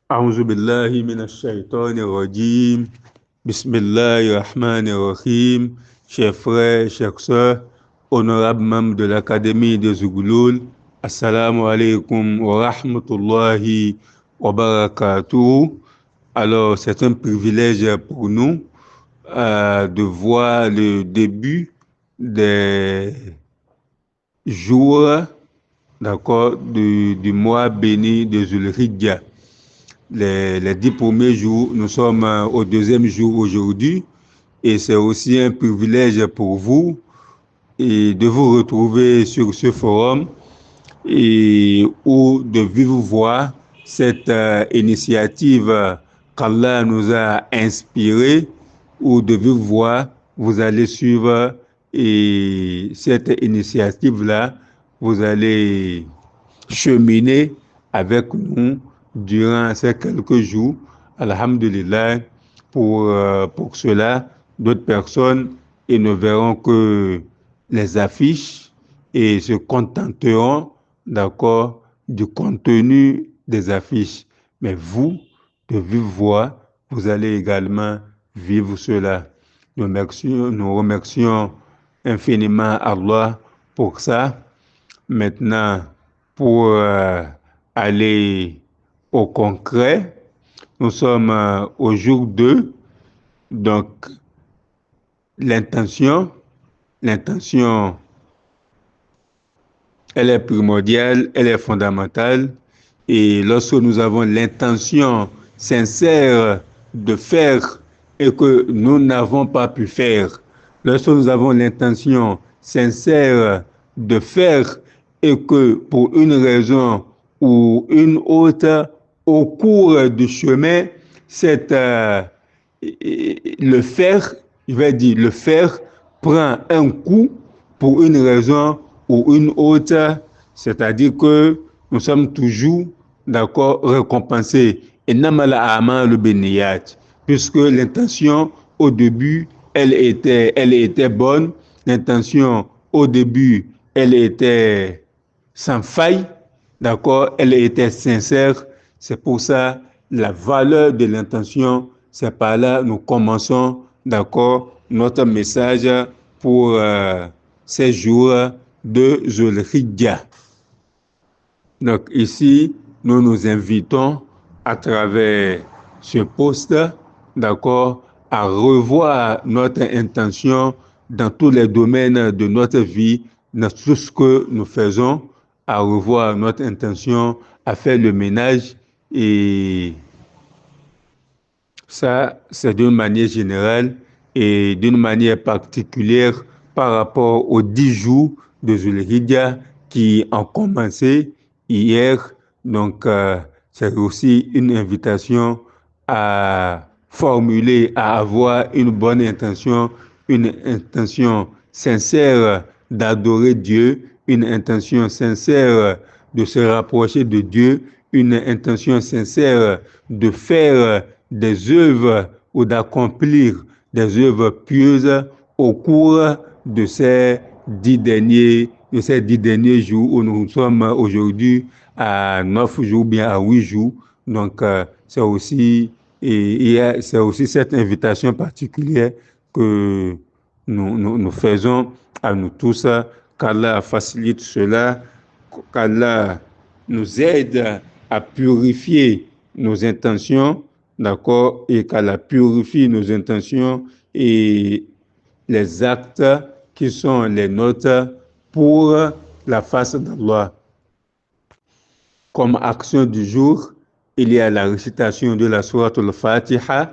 أعوذ بالله من الشيطان الرجيم. بسم الله الرحمن الرحيم. Chers frères, chers sœurs, honorables membres de l'Académie de Zouglul, Assalamu alaikum wa rahmatullahi wa barakatuh. Alors, c'est un privilège pour nous de voir le début des jours, d'accord, du mois béni de Zulhijjah. Les 10 premiers jours, nous sommes au deuxième jour aujourd'hui et c'est aussi un privilège pour vous et de vous retrouver sur ce forum et ou de vivre voir cette initiative qu'Allah nous a inspirée ou de vivre voir, vous allez suivre et cette initiative-là, vous allez cheminer avec nous durant ces quelques jours. Alhamdulillah, pour cela, d'autres personnes ils ne verront que les affiches et se contenteront, d'accord, du contenu des affiches. Mais vous, de vive voix, vous allez également vivre cela. Nous remercions infiniment Allah pour ça. Maintenant, pour aller au concret, nous sommes au jour 2, donc l'intention, elle est primordiale, elle est fondamentale, et lorsque nous avons l'intention sincère de faire et que nous n'avons pas pu faire, lorsque nous avons l'intention sincère de faire et que pour une raison ou une autre, au cours du chemin, le faire, je vais dire, le faire prend un coup pour une raison ou une autre, c'est-à-dire que nous sommes toujours, d'accord, récompensés. Et namala ama le béniyat, puisque l'intention au début, elle était bonne, l'intention au début, elle était sans faille, d'accord, elle était sincère. C'est pour ça la valeur de l'intention, c'est par là nous commençons, d'accord, notre message pour ces jours de Zulhijjah. Donc ici, nous nous invitons à travers ce post, d'accord, à revoir notre intention dans tous les domaines de notre vie, dans tout ce que nous faisons, à revoir notre intention, à faire le ménage. Et ça, c'est d'une manière générale et d'une manière particulière par rapport aux 10 jours de Zulhijjah qui ont commencé hier. Donc, c'est aussi une invitation à formuler, à avoir une bonne intention, une intention sincère d'adorer Dieu, une intention sincère de se rapprocher de Dieu, une intention sincère de faire des œuvres ou d'accomplir des œuvres pieuses au cours de ces 10 derniers jours où nous sommes aujourd'hui à 9 jours, bien à 8 jours. Donc, c'est aussi cette invitation particulière que nous faisons à nous tous, qu'Allah facilite cela, qu'Allah nous aide à purifier nos intentions, d'accord, et qu'Allah purifie nos intentions et les actes qui sont les nôtres pour la face d'Allah. Comme action du jour, il y a la récitation de la sourate al-Fatiha.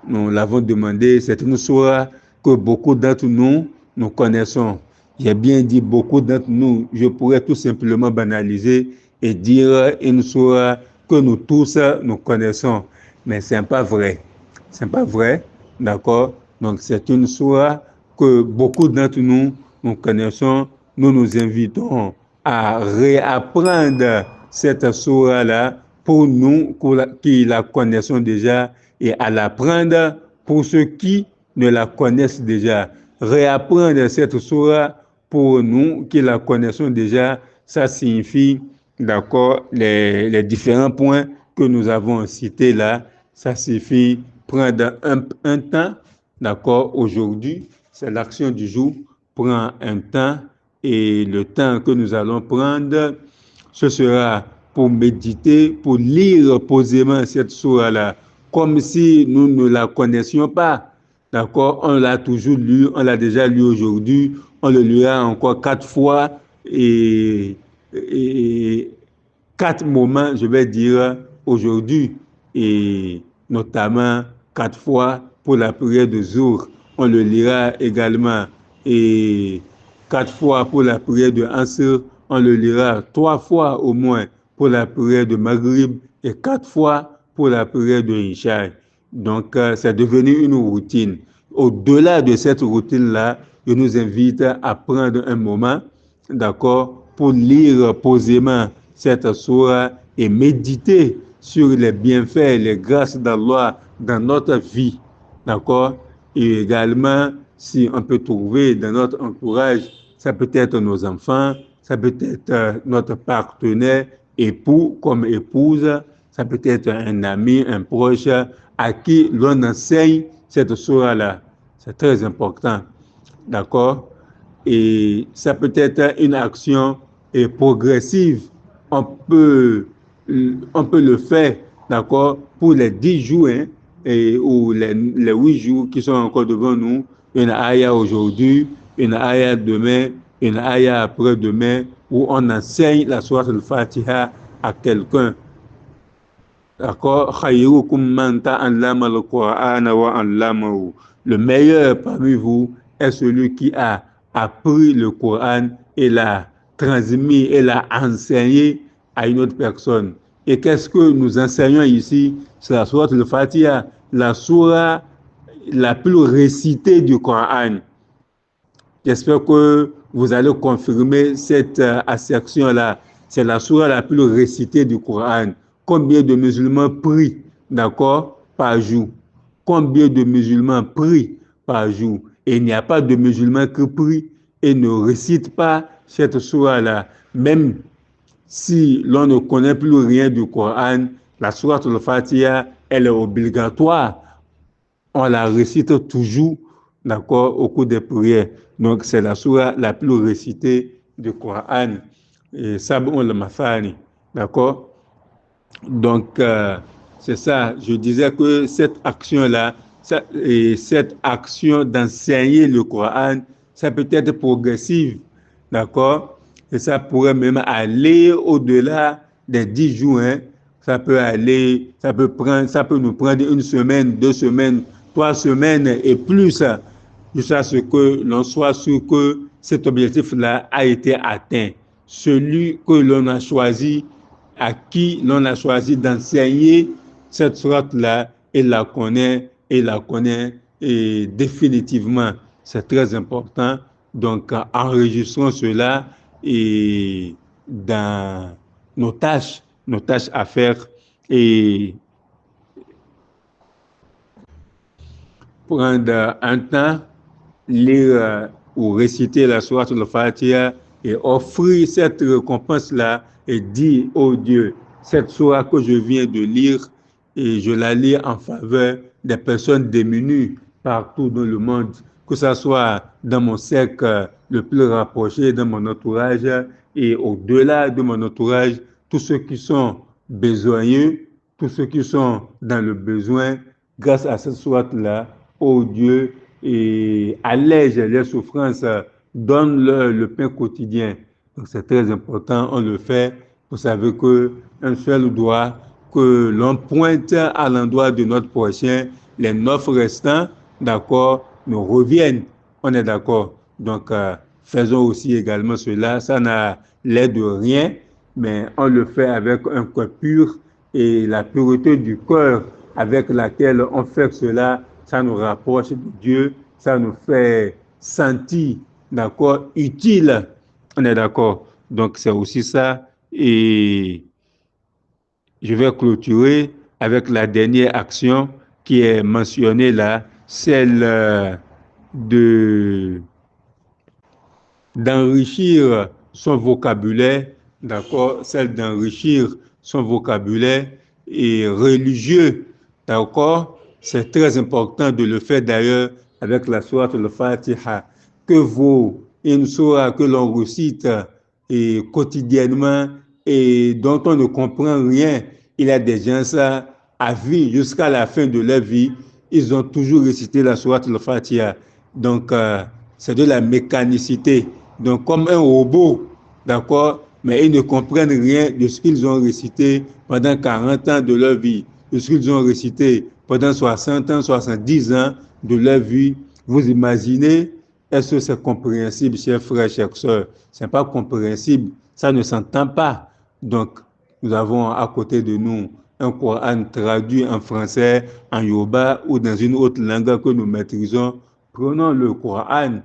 Nous l'avons demandé, c'est une sourate que beaucoup d'entre nous connaissons. J'ai bien dit beaucoup d'entre nous, je pourrais tout simplement banaliser et dire une sourate que nous tous nous connaissons. Mais ce n'est pas vrai. Ce n'est pas vrai, d'accord? Donc c'est une sourate que beaucoup d'entre nous connaissons. Nous nous invitons à réapprendre cette sourate-là pour nous qui la connaissons déjà et à l'apprendre pour ceux qui ne la connaissent déjà. Réapprendre cette sourate pour nous qui la connaissons déjà, ça signifie, d'accord, les différents points que nous avons cité là, ça suffit prendre un temps, d'accord, aujourd'hui, c'est l'action du jour, prend un temps et le temps que nous allons prendre, ce sera pour méditer, pour lire posément cette sourate-là, comme si nous ne la connaissions pas, d'accord, on l'a toujours lu, on l'a déjà lu aujourd'hui, on le lira encore 4 fois et 4 moments, je vais dire, aujourd'hui, et notamment 4 fois pour la prière de jour. On le lira également et 4 fois pour la prière de Ansir. On le lira 3 fois au moins pour la prière de Maghrib et 4 fois pour la prière de Isha. Donc, c'est devenu une routine. Au-delà de cette routine-là, je nous invite à prendre un moment, d'accord, pour lire posément cette sourate et méditer sur les bienfaits, les grâces d'Allah dans notre vie, d'accord? Et également, si on peut trouver dans notre entourage, ça peut être nos enfants, ça peut être notre partenaire, époux comme épouse, ça peut être un ami, un proche à qui l'on enseigne cette sourate-là. C'est très important, d'accord? Et ça peut être une action progressive. On peut, on peut le faire, d'accord, pour les 10 jours hein, ou les 8 jours qui sont encore devant nous. Une aya aujourd'hui, une aya demain, une aya après-demain, où on enseigne la sourate al-Fatiha à quelqu'un. D'accord? Khayrukum man ta'allama al-Qur'ana wa 'allamahu. Le meilleur parmi vous est celui qui a appris le Coran et l'a transmis et l'a enseigné à une autre personne. Et qu'est-ce que nous enseignons ici? C'est la sourate al-Fatiha, la sourate la plus récitée du Coran. J'espère que vous allez confirmer cette assertion-là. C'est la sourate la plus récitée du Coran. Combien de musulmans prient, d'accord, par jour? Combien de musulmans prient par jour? Et il n'y a pas de musulmans qui prient et ne récitent pas cette sourate-là. Même si l'on ne connaît plus rien du Coran, la sourate al-Fatiha, elle est obligatoire. On la récite toujours, d'accord, au cours des prières. Donc, c'est la sourate la plus récitée du Coran. Et Sab'un al-Mathani, d'accord? Donc, c'est ça. Je disais que cette action-là, cette action d'enseigner le Coran, ça peut être progressive, d'accord? Et ça pourrait même aller au-delà des 10 jours. Hein. Ça peut aller, ça peut nous prendre 1 semaine, 2 semaines, 3 semaines et plus, jusqu'à ce que l'on soit sûr que cet objectif-là a été atteint. Celui que l'on a choisi, à qui l'on a choisi d'enseigner cette sourate-là, et la connaît et définitivement. C'est très important. Donc, enregistrons cela et dans nos tâches à faire et prendre un temps, lire ou réciter la sourate al-Fatiha et offrir cette récompense-là et dire, oh Dieu, cette sourate que je viens de lire, et je la lis en faveur des personnes démunies partout dans le monde, que ce soit dans mon cercle le plus rapproché, dans mon entourage et au-delà de mon entourage, tous ceux qui sont besogneux, tous ceux qui sont dans le besoin, grâce à cette sourate-là, oh Dieu, et allège les souffrances, donne-leur le pain quotidien. Donc c'est très important, on le fait. Vous savez qu'un seul doigt que l'on pointe à l'endroit de notre prochain, les 9 restants, d'accord, nous reviennent. On est d'accord. Donc, faisons aussi également cela. Ça n'a l'air de rien, mais on le fait avec un cœur pur et la pureté du cœur avec laquelle on fait cela, ça nous rapproche de Dieu, ça nous fait sentir, d'accord, utile. On est d'accord. Donc, c'est aussi ça. Et je vais clôturer avec la dernière action qui est mentionnée là, celle de d'enrichir son vocabulaire, d'accord, celle d'enrichir son vocabulaire et religieux, d'accord? C'est très important de le faire d'ailleurs avec la sourate al-Fatiha, que vaut une sourate que l'on récite et quotidiennement et dont on ne comprend rien. Il y a des gens, ça, à vie, jusqu'à la fin de leur vie, ils ont toujours récité la sourate al-Fatiha. Donc, c'est de la mécanicité. Donc, comme un robot, d'accord? Mais ils ne comprennent rien de ce qu'ils ont récité pendant 40 ans de leur vie, de ce qu'ils ont récité pendant 60 ans, 70 ans de leur vie. Vous imaginez, est-ce que c'est compréhensible, chers frères, chers sœurs? Ce n'est pas compréhensible, ça ne s'entend pas. Donc, nous avons à côté de nous un Coran traduit en français, en yoruba ou dans une autre langue que nous maîtrisons. Prenons le Coran,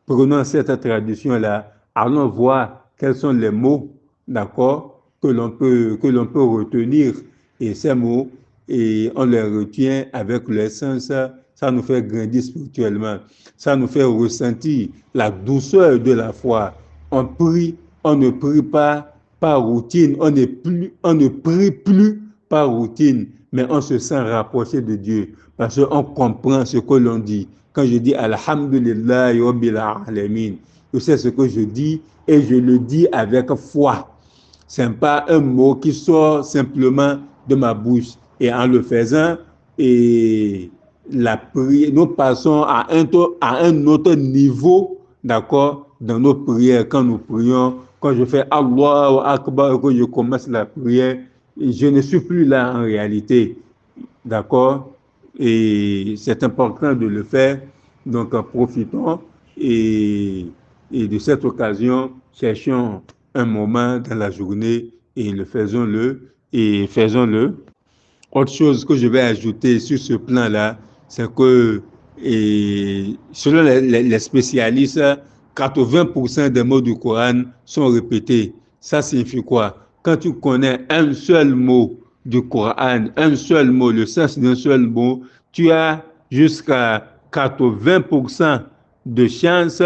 prenons cette traduction-là, allons voir quels sont les mots, d'accord, que l'on peut retenir. Et ces mots, et on les retient avec l'essence, ça nous fait grandir spirituellement. Ça nous fait ressentir la douceur de la foi. On prie, on ne prie pas par routine, on ne prie plus par routine, mais on se sent rapproché de Dieu parce qu'on comprend ce que l'on dit. Quand je dis Alhamdulillah Rabbil Alamin, je sais ce que je dis et je le dis avec foi. Ce n'est pas un mot qui sort simplement de ma bouche. Et en le faisant, et la prière, nous passons à un autre niveau, d'accord, dans nos prières. Quand nous prions, quand je fais Allahu Akbar, quand je commence la prière, je ne suis plus là en réalité, d'accord. Et c'est important de le faire. Donc, profitons et de cette occasion, cherchons un moment dans la journée et faisons-le. Autre chose que je vais ajouter sur ce plan-là, c'est que selon les spécialistes, 80% des mots du Coran sont répétés. Ça signifie quoi? Quand tu connais un seul mot du Coran, un seul mot, le sens d'un seul mot, tu as jusqu'à 80% de chances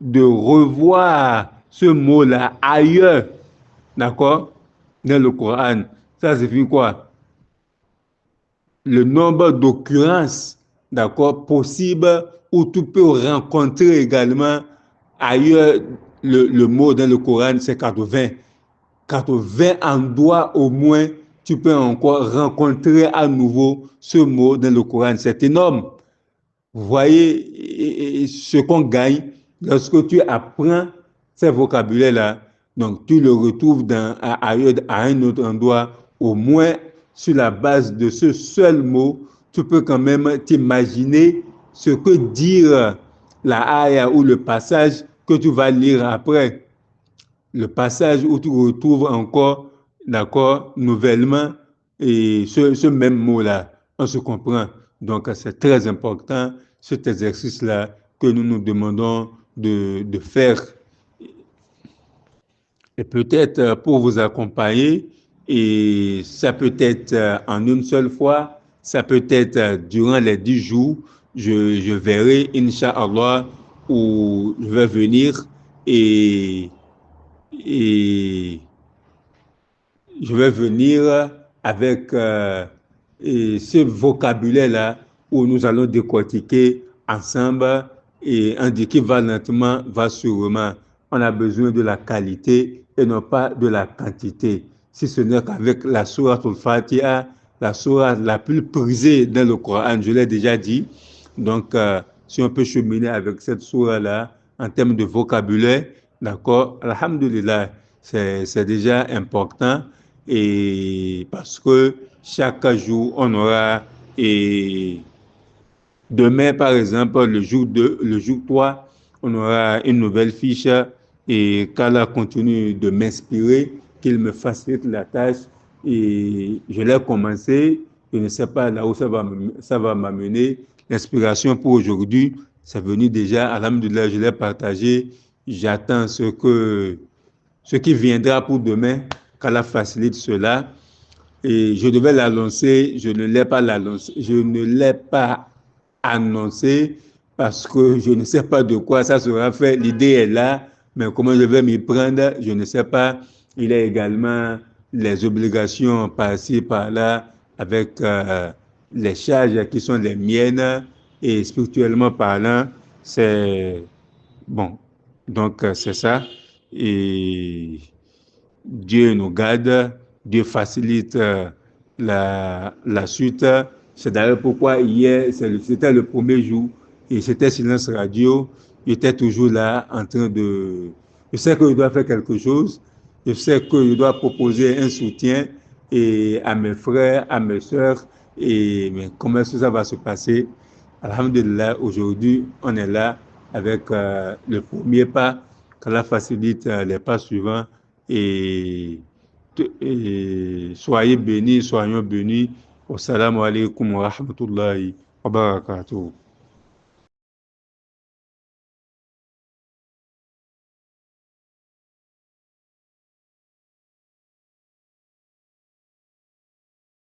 de revoir ce mot-là ailleurs, d'accord, dans le Coran. Ça signifie quoi? Le nombre d'occurrences, d'accord, possibles où tu peux rencontrer également ailleurs le mot dans le Coran, c'est 80. 80 endroits au moins, tu peux encore rencontrer à nouveau ce mot dans le Coran. C'est énorme. Vous voyez ce qu'on gagne lorsque tu apprends ces vocabulaires-là. Donc, tu le retrouves à un autre endroit, au moins sur la base de ce seul mot, tu peux quand même t'imaginer ce que dire la ayah ou le passage que tu vas lire après. Le passage où tu retrouves encore, d'accord, nouvellement, et ce même mot-là, on se comprend. Donc, c'est très important, cet exercice-là, que nous nous demandons de faire. Et peut-être pour vous accompagner, et ça peut être en une seule fois, ça peut être durant les 10 jours, je verrai, Inch'Allah, où je vais venir et je vais venir avec ce vocabulaire-là où nous allons décortiquer ensemble et indiquer va lentement, va sûrement. On a besoin de la qualité et non pas de la quantité. Si ce n'est qu'avec la sourate al-Fatiha, la sourate la plus prisée dans le Coran, je l'ai déjà dit. Donc, si on peut cheminer avec cette sourate-là en termes de vocabulaire, d'accord, alhamdulillah, c'est déjà important. Et parce que chaque jour, on aura, et demain, par exemple, le jour 2, le jour 3, on aura une nouvelle fiche et qu'Allah continue de m'inspirer, qu'il me facilite la tâche. Et je l'ai commencé, je ne sais pas là où ça va m'amener. L'inspiration pour aujourd'hui, c'est venu déjà, alhamdoulilah, je l'ai partagé. J'attends ce qui viendra pour demain, qu'Allah facilite cela. Et je devais l'annoncer, je ne l'ai pas annoncé parce que je ne sais pas de quoi ça sera fait. L'idée est là, mais comment je vais m'y prendre, je ne sais pas. Il est également les obligations par-ci, par-là, avec les charges qui sont les miennes, et spirituellement parlant, c'est bon. Donc, c'est ça. Et Dieu nous garde, Dieu facilite la suite. C'est d'ailleurs pourquoi hier, c'était le premier jour, et c'était Silence Radio. J'étais toujours là en train de... Je sais que je dois faire quelque chose, je sais que je dois proposer un soutien et à mes frères, à mes soeurs, et mais comment est-ce que ça va se passer? Alhamdulillah, aujourd'hui, on est là avec le premier pas, qu'Allah facilite les pas suivants et soyez bénis, soyons bénis. Wassalamu alaikum wa rahmatullahi wa barakatuh.